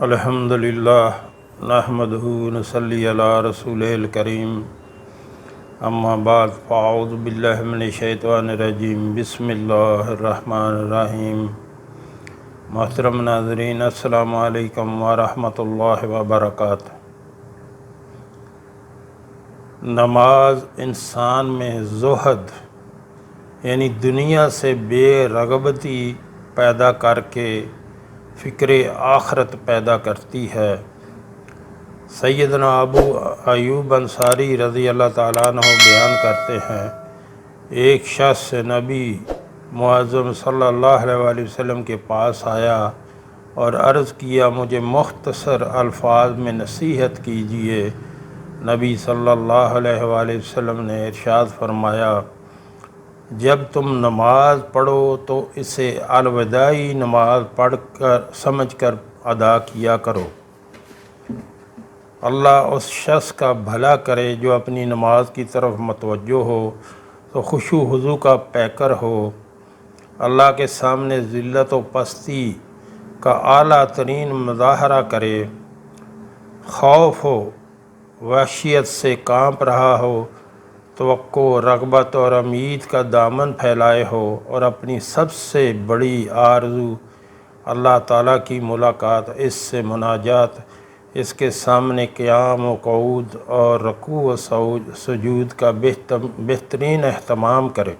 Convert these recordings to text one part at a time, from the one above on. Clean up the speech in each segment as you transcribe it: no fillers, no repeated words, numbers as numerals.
الحمدللہ نحمدہ ونصلی علی رسولہ الکریم، اما بعد فاعوذ باللہ من الشیطان الرجیم، بسم اللہ الرحمن الرحیم۔ محترم ناظرین، السلام علیکم ورحمۃ اللہ وبرکاتہ۔ نماز انسان میں زہد یعنی دنیا سے بے رغبتی پیدا کر کے فکر آخرت پیدا کرتی ہے۔ سیدنا ابو ایوب انصاری رضی اللہ تعالیٰ عنہ بیان کرتے ہیں، ایک شخص نبی معظم صلی اللہ علیہ وآلہ وسلم کے پاس آیا اور عرض کیا، مجھے مختصر الفاظ میں نصیحت کیجیے۔ نبی صلی اللہ علیہ وآلہ وسلم نے ارشاد فرمایا، جب تم نماز پڑھو تو اسے الوداعی نماز پڑھ کر سمجھ کر ادا کیا کرو۔ اللہ اس شخص کا بھلا کرے جو اپنی نماز کی طرف متوجہ ہو تو خشوع و خضوع کا پیکر ہو، اللہ کے سامنے ذلت و پستی کا اعلیٰ ترین مظاہرہ کرے، خوف و وحشیت سے کانپ رہا ہو، توقع، رغبت اور امید کا دامن پھیلائے ہو، اور اپنی سب سے بڑی آرزو اللہ تعالیٰ کی ملاقات، اس سے مناجات، اس کے سامنے قیام و قعود اور رکوع و سجود کا بہترین اہتمام کرے،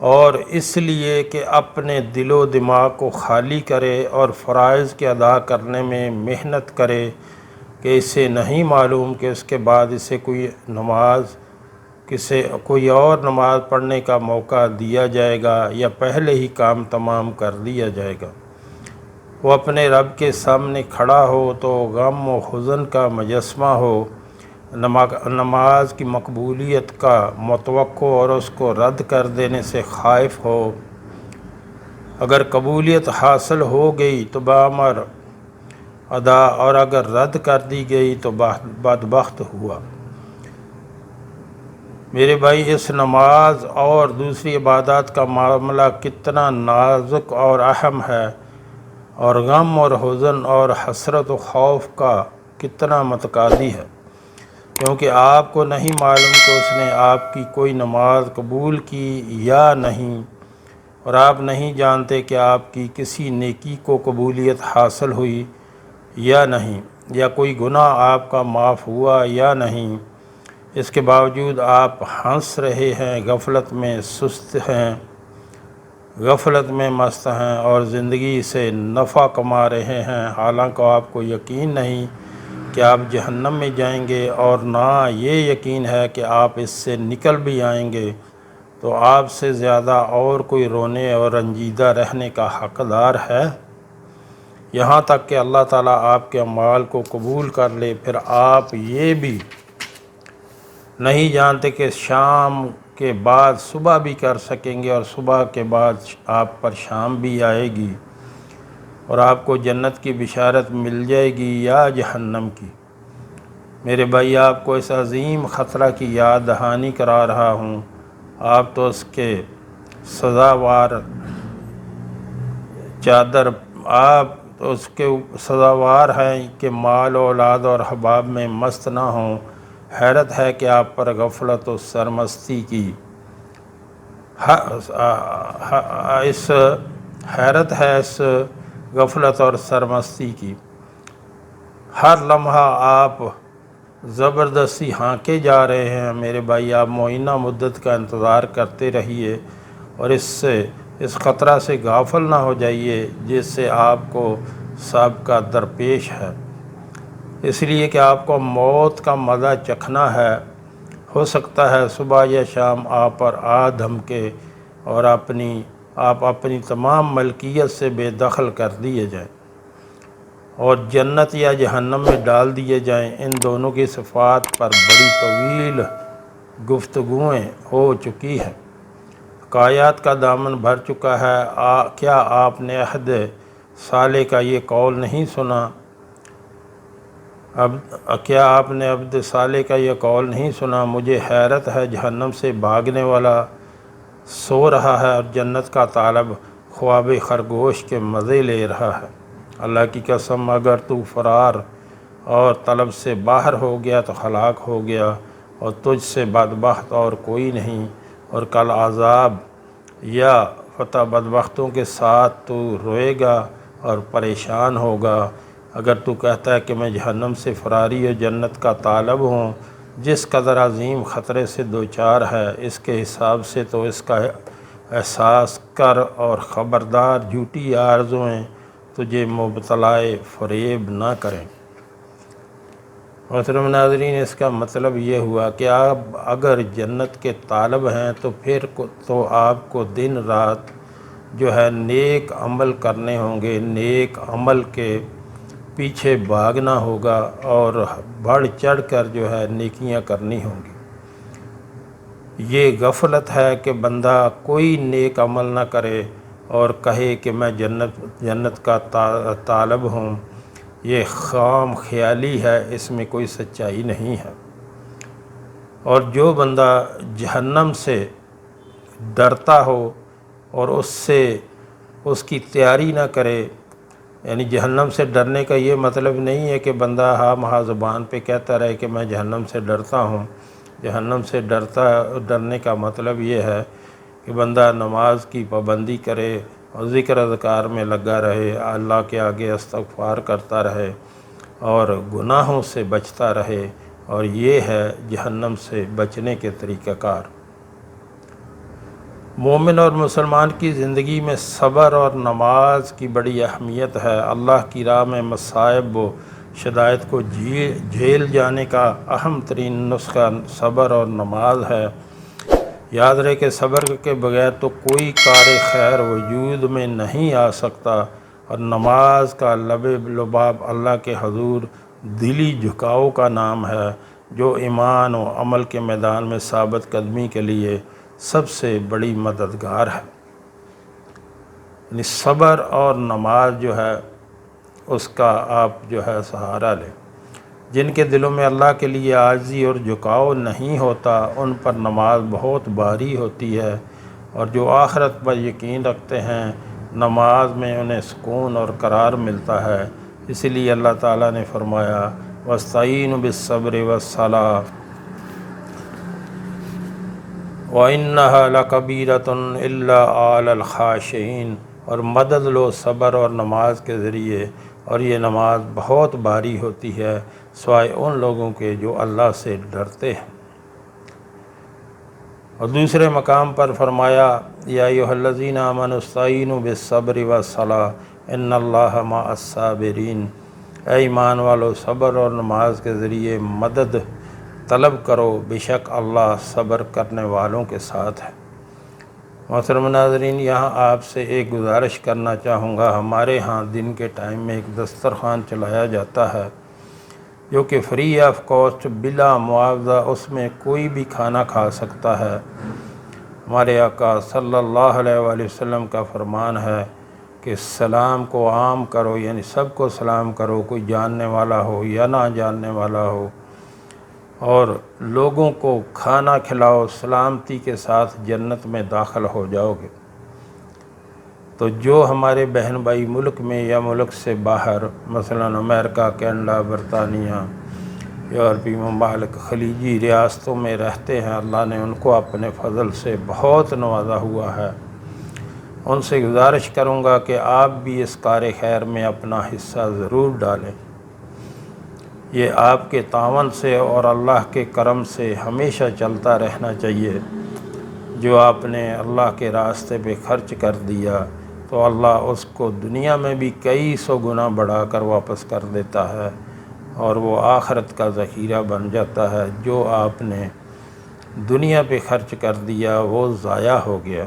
اور اس لیے کہ اپنے دل و دماغ کو خالی کرے اور فرائض کے ادا کرنے میں محنت کرے کہ اسے نہیں معلوم کہ اس کے بعد اسے کوئی اور نماز پڑھنے کا موقع دیا جائے گا یا پہلے ہی کام تمام کر دیا جائے گا۔ وہ اپنے رب کے سامنے کھڑا ہو تو غم و حزن کا مجسمہ ہو، نماز کی مقبولیت کا متوقع اور اس کو رد کر دینے سے خائف ہو۔ اگر قبولیت حاصل ہو گئی تو بامر ادا، اور اگر رد کر دی گئی تو بدبخت ہوا۔ میرے بھائی، اس نماز اور دوسری عبادات کا معاملہ کتنا نازک اور اہم ہے، اور غم اور حزن اور حسرت و خوف کا کتنا متقاضی ہے، کیونکہ آپ کو نہیں معلوم کہ اس نے آپ کی کوئی نماز قبول کی یا نہیں، اور آپ نہیں جانتے کہ آپ کی کسی نیکی کو قبولیت حاصل ہوئی یا نہیں، یا کوئی گناہ آپ کا معاف ہوا یا نہیں۔ اس کے باوجود آپ ہنس رہے ہیں، غفلت میں سست ہیں، غفلت میں مست ہیں اور زندگی سے نفع کما رہے ہیں، حالانکہ آپ کو یقین نہیں کہ آپ جہنم میں جائیں گے، اور نہ یہ یقین ہے کہ آپ اس سے نکل بھی آئیں گے، تو آپ سے زیادہ اور کوئی رونے اور رنجیدہ رہنے کا حقدار ہے؟ یہاں تک کہ اللہ تعالیٰ آپ کے اعمال کو قبول کر لے، پھر آپ یہ بھی نہیں جانتے کہ شام کے بعد صبح بھی کر سکیں گے، اور صبح کے بعد آپ پر شام بھی آئے گی، اور آپ کو جنت کی بشارت مل جائے گی یا جہنم کی۔ میرے بھائی، آپ کو اس عظیم خطرہ کی یاد دہانی کرا رہا ہوں۔ آپ تو اس کے سزاوار ہیں کہ مال و اولاد اور حباب میں مست نہ ہوں۔ حیرت ہے کہ آپ پر غفلت و سرمستی کی اس غفلت اور سرمستی کی۔ ہر لمحہ آپ زبردستی ہانکے جا رہے ہیں۔ میرے بھائی، آپ معینہ مدت کا انتظار کرتے رہیے، اور اس خطرہ سے غافل نہ ہو جائیے جس سے آپ کو سابقہ درپیش ہے، اس لیے کہ آپ کو موت کا مزہ چکھنا ہے۔ ہو سکتا ہے صبح یا شام آپ پر آ دھمکے اور آپ اپنی تمام ملکیت سے بے دخل کر دیے جائیں اور جنت یا جہنم میں ڈال دیے جائیں۔ ان دونوں کی صفات پر بڑی طویل گفتگویں ہو چکی ہیں، حکایات کا دامن بھر چکا ہے۔ کیا آپ نے عہد صالح کا یہ قول نہیں سنا؟ اب کیا آپ نے عبد صالح کا یہ قول نہیں سنا؟ مجھے حیرت ہے، جہنم سے بھاگنے والا سو رہا ہے اور جنت کا طالب خواب خرگوش کے مزے لے رہا ہے۔ اللہ کی قسم، اگر تو فرار اور طلب سے باہر ہو گیا تو ہلاک ہو گیا، اور تجھ سے بدبخت اور کوئی نہیں، اور کل عذاب یا فتح بدبختوں کے ساتھ تو روئے گا اور پریشان ہوگا۔ اگر تو کہتا ہے کہ میں جہنم سے فراری اور جنت کا طالب ہوں، جس قدر عظیم خطرے سے دوچار ہے، اس کے حساب سے تو اس کا احساس کر، اور خبردار جھوٹی آرزوئیں تجھے مبتلائے فریب نہ کریں۔ محترم ناظرین، اس کا مطلب یہ ہوا کہ آپ اگر جنت کے طالب ہیں تو پھر تو آپ کو دن رات جو ہے نیک عمل کرنے ہوں گے، نیک عمل کے پیچھے بھاگنا ہوگا، اور بڑھ چڑھ کر جو ہے نیکیاں کرنی ہوں گی۔ یہ غفلت ہے کہ بندہ کوئی نیک عمل نہ کرے اور کہے کہ میں جنت کا طالب ہوں۔ یہ خام خیالی ہے، اس میں کوئی سچائی نہیں ہے۔ اور جو بندہ جہنم سے ڈرتا ہو اور اس کی تیاری نہ کرے، یعنی جہنم سے ڈرنے کا یہ مطلب نہیں ہے کہ بندہ ہاں زبان پہ کہتا رہے کہ میں جہنم سے ڈرتا ہوں۔ جہنم سے ڈرنے کا مطلب یہ ہے کہ بندہ نماز کی پابندی کرے اور ذکر اذکار میں لگا رہے، اللہ کے آگے استغفار کرتا رہے اور گناہوں سے بچتا رہے، اور یہ ہے جہنم سے بچنے کے طریقہ کار۔ مومن اور مسلمان کی زندگی میں صبر اور نماز کی بڑی اہمیت ہے۔ اللہ کی راہ میں مصائب و شدائد کو جھیل جانے کا اہم ترین نسخہ صبر اور نماز ہے۔ یاد رہے کہ صبر کے بغیر تو کوئی کار خیر وجود میں نہیں آ سکتا، اور نماز کا لباب اللہ کے حضور دلی جھکاؤ کا نام ہے، جو ایمان و عمل کے میدان میں ثابت قدمی کے لیے سب سے بڑی مددگار ہے۔ یعنی صبر اور نماز جو ہے اس کا آپ جو ہے سہارا لیں۔ جن کے دلوں میں اللہ کے لیے عاجزی اور جھکاؤ نہیں ہوتا، ان پر نماز بہت بھاری ہوتی ہے، اور جو آخرت پر یقین رکھتے ہیں، نماز میں انہیں سکون اور قرار ملتا ہے۔ اسی لیے اللہ تعالیٰ نے فرمایا وَاسْتَعِینُوا بِالصَّبْرِ وَالصَّلَاةِ وَإِنَّهَا لَكَبِیرَةٌ إِلَّا عَلَى الْخَاشِعِینَ، اور مدد لو صبر اور نماز کے ذریعے، اور یہ نماز بہت بھاری ہوتی ہے سوائے ان لوگوں کے جو اللہ سے ڈرتے ہیں۔ اور دوسرے مقام پر فرمایا یا ایھا الذین آمنوا استعینوا بالصبر والصلاۃ ان اللہ مع الصابرین، اے ایمان والو صبر اور نماز کے ذریعے مدد طلب کرو، بے شک اللہ صبر کرنے والوں کے ساتھ ہے۔ محترم ناظرین، یہاں آپ سے ایک گزارش کرنا چاہوں گا۔ ہمارے ہاں دن کے ٹائم میں ایک دسترخوان چلایا جاتا ہے جو کہ فری آف کاسٹ، بلا معاوضہ، اس میں کوئی بھی کھانا کھا سکتا ہے۔ ہمارے آقا صلی اللہ علیہ وآلہ وسلم کا فرمان ہے کہ سلام کو عام کرو، یعنی سب کو سلام کرو، کوئی جاننے والا ہو یا نہ جاننے والا ہو، اور لوگوں کو کھانا کھلاؤ، سلامتی کے ساتھ جنت میں داخل ہو جاؤ گے۔ تو جو ہمارے بہن بھائی ملک میں یا ملک سے باہر، مثلا امریکہ، کینیڈا، برطانیہ، یورپی ممالک، خلیجی ریاستوں میں رہتے ہیں، اللہ نے ان کو اپنے فضل سے بہت نوازا ہوا ہے، ان سے گزارش کروں گا کہ آپ بھی اس کار خیر میں اپنا حصہ ضرور ڈالیں۔ یہ آپ کے تعاون سے اور اللہ کے کرم سے ہمیشہ چلتا رہنا چاہیے۔ جو آپ نے اللہ کے راستے پہ خرچ کر دیا تو اللہ اس کو دنیا میں بھی کئی سو گنا بڑھا کر واپس کر دیتا ہے، اور وہ آخرت کا ذخیرہ بن جاتا ہے۔ جو آپ نے دنیا پہ خرچ کر دیا وہ ضائع ہو گیا۔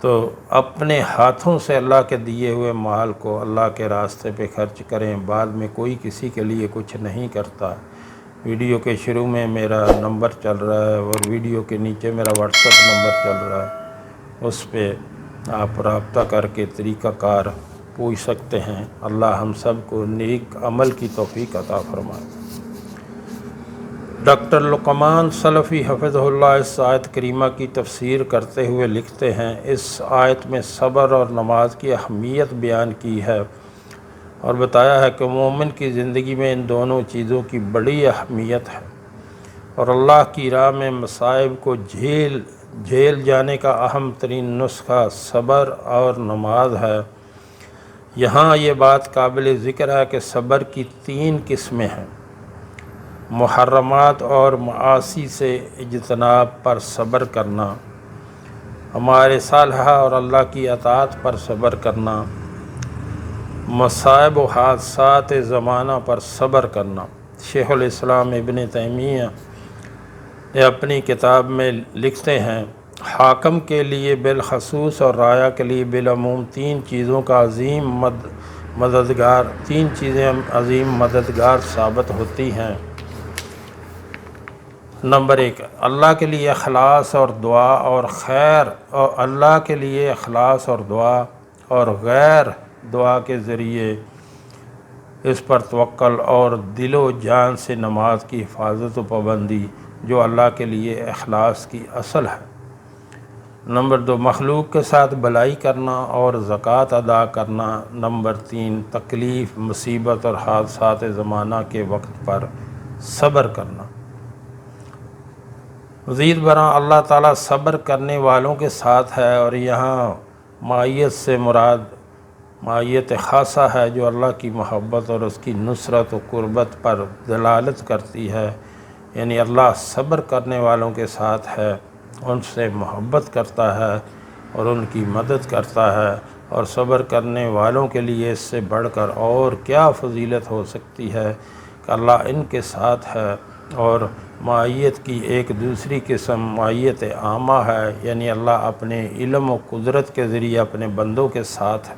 تو اپنے ہاتھوں سے اللہ کے دیے ہوئے مال کو اللہ کے راستے پہ خرچ کریں، بعد میں کوئی کسی کے لیے کچھ نہیں کرتا۔ ویڈیو کے شروع میں میرا نمبر چل رہا ہے، اور ویڈیو کے نیچے میرا واٹس ایپ نمبر چل رہا ہے، اس پہ آپ رابطہ کر کے طریقہ کار پوچھ سکتے ہیں۔ اللہ ہم سب کو نیک عمل کی توفیق عطا فرمائے۔ ڈاکٹر لقمان سلفی حفظہ اللہ اس آیت کریمہ کی تفسیر کرتے ہوئے لکھتے ہیں، اس آیت میں صبر اور نماز کی اہمیت بیان کی ہے اور بتایا ہے کہ مومن کی زندگی میں ان دونوں چیزوں کی بڑی اہمیت ہے اور اللہ کی راہ میں مصائب کو جھیل جانے کا اہم ترین نسخہ صبر اور نماز ہے۔ یہاں یہ بات قابل ذکر ہے کہ صبر کی 3 قسمیں ہیں: محرمات اور معاصی سے اجتناب پر صبر کرنا، ہمارے صالحہ اور اللہ کی اطاعت پر صبر کرنا، مصائب و حادثات زمانہ پر صبر کرنا۔ شیخ الاسلام ابن تیمیہ اپنی کتاب میں لکھتے ہیں، حاکم کے لیے بالخصوص اور رایا کے لیے بالعموم 3 چیزوں کا عظیم مددگار ثابت ہوتی ہیں۔ نمبر 1، اللہ کے لیے اخلاص اور دعا اور خیر، اور اللہ کے لیے اخلاص اور دعا اور غیر دعا کے ذریعے اس پر توکل اور دل و جان سے نماز کی حفاظت و پابندی، جو اللہ کے لیے اخلاص کی اصل ہے۔ نمبر 2، مخلوق کے ساتھ بھلائی کرنا اور زکوٰۃ ادا کرنا۔ نمبر 3، تکلیف، مصیبت اور حادثات زمانہ کے وقت پر صبر کرنا۔ مزید برآں اللہ تعالیٰ صبر کرنے والوں کے ساتھ ہے، اور یہاں معیت سے مراد معیت خاصہ ہے جو اللہ کی محبت اور اس کی نصرت و قربت پر دلالت کرتی ہے، یعنی اللہ صبر کرنے والوں کے ساتھ ہے، ان سے محبت کرتا ہے اور ان کی مدد کرتا ہے، اور صبر کرنے والوں کے لیے اس سے بڑھ کر اور کیا فضیلت ہو سکتی ہے کہ اللہ ان کے ساتھ ہے۔ اور معیت کی ایک دوسری قسم معیت عامہ ہے، یعنی اللہ اپنے علم و قدرت کے ذریعے اپنے بندوں کے ساتھ ہے،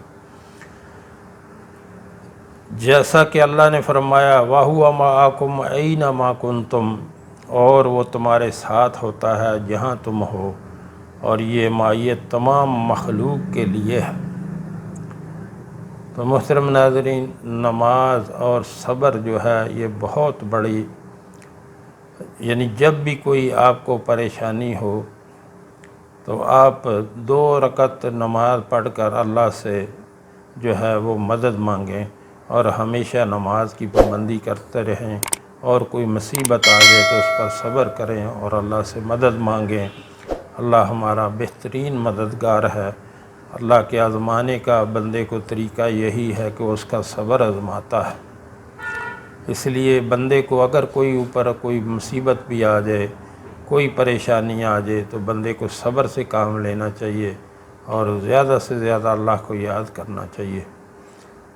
جیسا کہ اللہ نے فرمایا وَهُوَ مَعَكُمْ أَيْنَمَا كُنْتُمْ، اور وہ تمہارے ساتھ ہوتا ہے جہاں تم ہو، اور یہ معیت تمام مخلوق کے لیے ہے۔ تو محترم ناظرین، نماز اور صبر جو ہے یہ بہت بڑی، یعنی جب بھی کوئی آپ کو پریشانی ہو تو آپ 2 رکعت نماز پڑھ کر اللہ سے جو ہے وہ مدد مانگیں اور ہمیشہ نماز کی پابندی کرتے رہیں، اور کوئی مصیبت آ جائے تو اس پر صبر کریں اور اللہ سے مدد مانگیں۔ اللہ ہمارا بہترین مددگار ہے۔ اللہ کے آزمانے کا بندے کو طریقہ یہی ہے کہ اس کا صبر آزماتا ہے۔ اس لیے بندے کو اگر کوئی اوپر کوئی مصیبت بھی آ جائے، کوئی پریشانی آ جائے، تو بندے کو صبر سے کام لینا چاہیے اور زیادہ سے زیادہ اللہ کو یاد کرنا چاہیے۔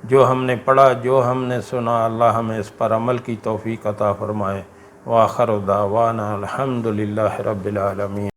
جو ہم نے پڑھا، جو ہم نے سنا، اللہ ہمیں اس پر عمل کی توفیق عطا فرمائے۔ وآخر دعوانا الحمد للہ رب العالمین۔